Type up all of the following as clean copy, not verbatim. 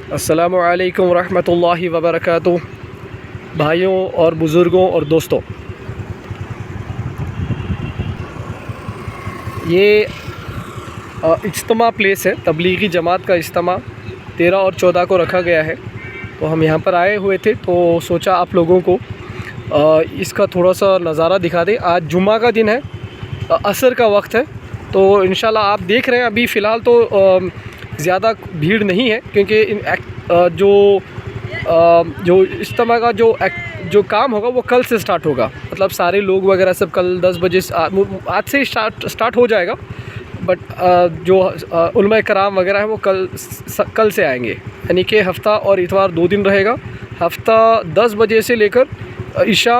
अस्सलामु अलैकुम रहमतुल्लाहि व बरकातुहू। भाइयों और बुज़ुर्गों और दोस्तों, ये इज्तिमा प्लेस है। तबलीगी जमात का इज्तिमा 13 और 14 को रखा गया है। तो हम यहाँ पर आए हुए थे, तो सोचा आप लोगों को इसका थोड़ा सा नज़ारा दिखा दें। आज जुम्मा का दिन है, असर का वक्त है, तो इंशाल्लाह आप देख रहे हैं अभी फ़िलहाल तो ज़्यादा भीड़ नहीं है, क्योंकि जो इज्तिमा का जो काम होगा वो कल से स्टार्ट होगा। मतलब सारे लोग वगैरह सब कल 10 बजे आज से स्टार्ट हो जाएगा। बट जो उलमा कराम वगैरह है वो कल से आएंगे, यानी कि हफ़्ता और इतवार 2 दिन रहेगा। हफ़्ता 10 बजे से लेकर इशा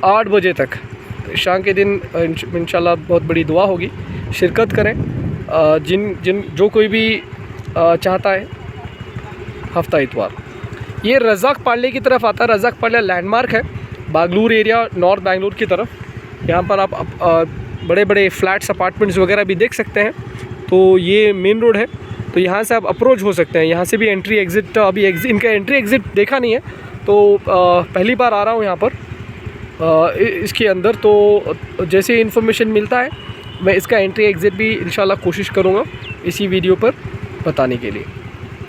8 बजे तक। इशा के दिन इंशाल्लाह बहुत बड़ी दुआ होगी, शिरकत करें। जो कोई भी चाहता है। हफ़्ता इतवार ये रज़ाक पार्ले की तरफ आता है। रज़ाक पार्ले लैंडमार्क है, बागलूर एरिया, नॉर्थ बेंगलुरु की तरफ। यहाँ पर आप बड़े बड़े फ्लैट्स, अपार्टमेंट्स वगैरह भी देख सकते हैं। तो ये मेन रोड है, तो यहाँ से आप अप्रोच हो सकते हैं। यहाँ से भी एंट्री एग्ज़िट, अभी इनका एंट्री एग्ज़िट देखा नहीं है, तो पहली बार आ रहा हूँ यहाँ पर इसके अंदर। तो जैसे इन्फॉर्मेशन मिलता है मैं इसका एंट्री एग्ज़िट भी इंशाल्लाह कोशिश करूँगा इसी वीडियो पर बताने के लिए।